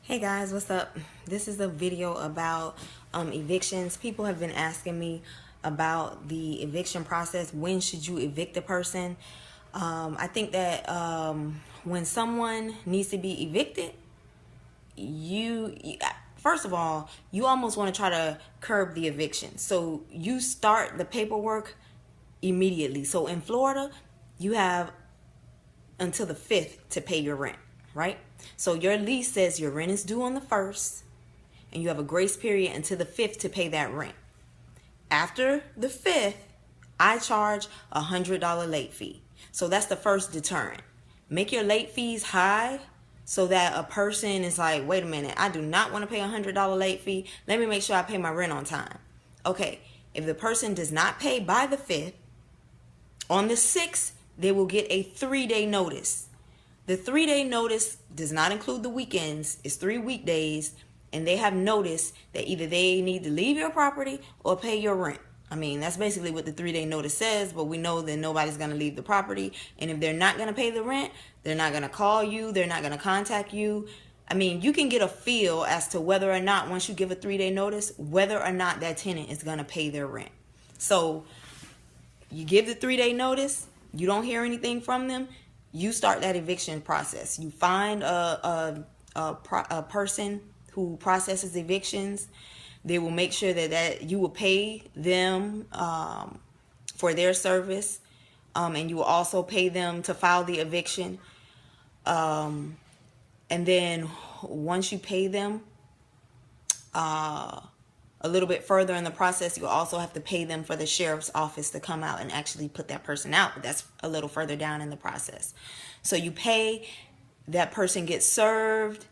Hey guys, what's up? This is a video about evictions. People have been asking me about the eviction process. When should you evict a person? I think that when someone needs to be evicted, you first of all, you almost want to try to curb the eviction. So you start the paperwork immediately. So in Florida, you have until the 5th to pay your rent, right? So your lease says your rent is due on the 1st, and you have a grace period until the 5th to pay that rent. After the 5th, I charge a $100 late fee. So that's the first deterrent. Make your late fees high so that a person is like, wait a minute, I do not want to pay a $100 late fee. Let me make sure I pay my rent on time. Okay, if the person does not pay by the 5th, on the 6th, they will get a 3-day notice. The 3-day notice does not include the weekends. It's 3 weekdays, and they have notice that either they need to leave your property or pay your rent. I mean, that's basically what the 3-day notice says, but we know that nobody's going to leave the property. And if they're not going to pay the rent, they're not going to call you. They're not going to contact you. I mean, you can get a feel as to whether or not, once you give a 3-day notice, whether or not that tenant is going to pay their rent. So you give the 3-day notice. You don't hear anything from them, you start that eviction process. You find a person who processes evictions. They will make sure that you will pay them for their service, and you will also pay them to file the eviction. And then once you pay them, a little bit further in the process, you also have to pay them for the sheriff's office to come out and actually put that person out. But that's a little further down in the process. So you pay, that person gets served,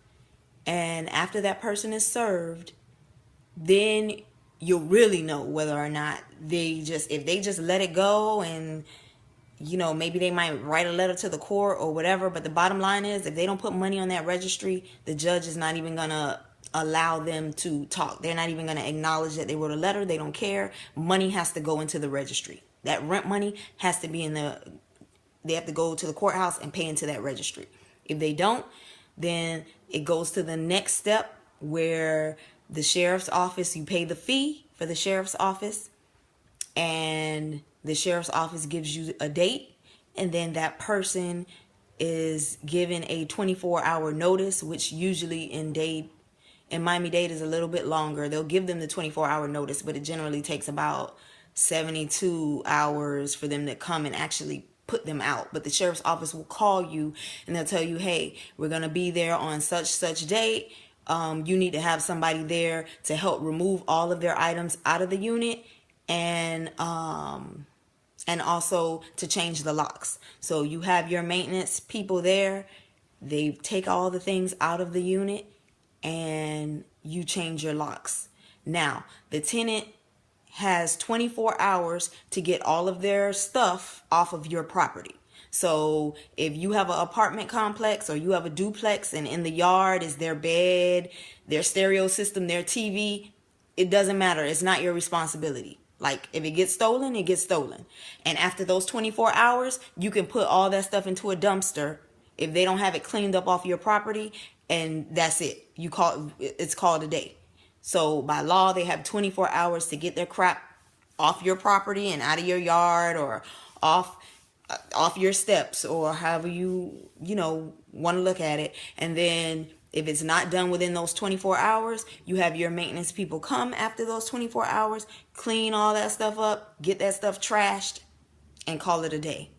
and after that person is served, then you'll really know whether or not if they just let it go, and maybe they might write a letter to the court or whatever. But the bottom line is, if they don't put money on that registry, the judge is not even gonna allow them to talk. They're not even going to acknowledge that they wrote a letter. They don't care. Money has to go into the registry. That rent money has to be they have to go to the courthouse and pay into that registry. If they don't, then it goes to the next step, where the sheriff's office, you pay the fee for the sheriff's office, and the sheriff's office gives you a date, and then that person is given a 24-hour notice, which usually in Miami-Dade is a little bit longer. They'll give them the 24-hour notice, but it generally takes about 72 hours for them to come and actually put them out. But the sheriff's office will call you, and they'll tell you, hey, we're going to be there on such date. You need to have somebody there to help remove all of their items out of the unit, and also to change the locks. So you have your maintenance people there. They take all the things out of the unit, and you change your locks. Now, the tenant has 24 hours to get all of their stuff off of your property. So if you have an apartment complex or you have a duplex, and in the yard is their bed, their stereo system, their TV, it doesn't matter. It's not your responsibility. Like, if it gets stolen, it gets stolen. And after those 24 hours, you can put all that stuff into a dumpster if they don't have it cleaned up off your property, and that's it. It's called a day. So by law, they have 24 hours to get their crap off your property and out of your yard, or off your steps, or however you want to look at it. And then if it's not done within those 24 hours, you have your maintenance people come after those 24 hours, clean all that stuff up, get that stuff trashed, and call it a day.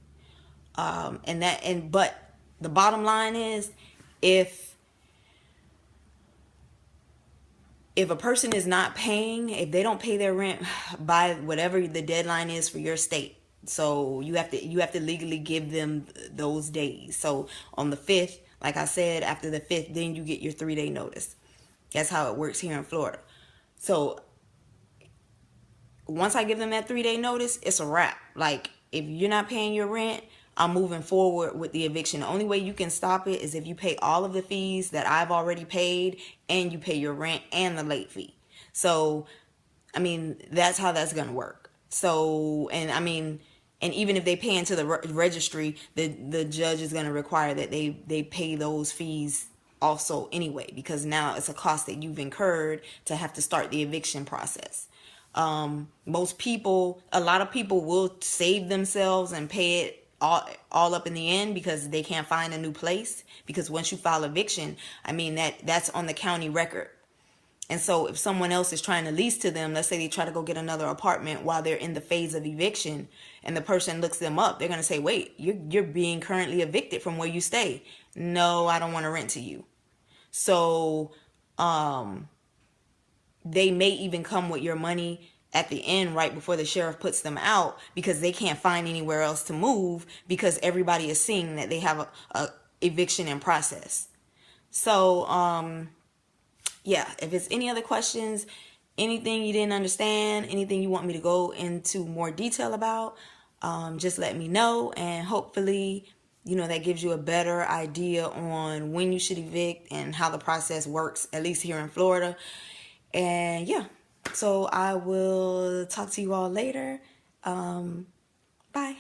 But the bottom line is, if a person is not paying, if they don't pay their rent by whatever the deadline is for your state, so you have to legally give them those days. So on the 5th, like I said, after the 5th, then you get your 3-day notice. That's how it works here in Florida. So once I give them that 3-day notice, it's a wrap. Like, if you're not paying your rent, I'm moving forward with the eviction. The only way you can stop it is if you pay all of the fees that I've already paid, and you pay your rent and the late fee. So, I mean, that's how that's going to work. So, and even if they pay into the registry, the judge is going to require that they pay those fees also anyway, because now it's a cost that you've incurred to have to start the eviction process. A lot of people will save themselves and pay it all up in the end because they can't find a new place. Because once you file eviction, I mean, that's on the county record. And so if someone else is trying to lease to them, let's say they try to go get another apartment while they're in the phase of eviction, and the person looks them up, they're going to say, wait, you're being currently evicted from where you stay. No, I don't want to rent to you. So they may even come with your money at the end right before the sheriff puts them out, because they can't find anywhere else to move because everybody is seeing that they have a eviction in process. So yeah, if it's any other questions, anything you didn't understand, anything you want me to go into more detail about, just let me know. And hopefully, that gives you a better idea on when you should evict and how the process works, at least here in Florida. And yeah, so I will talk to you all later. Bye.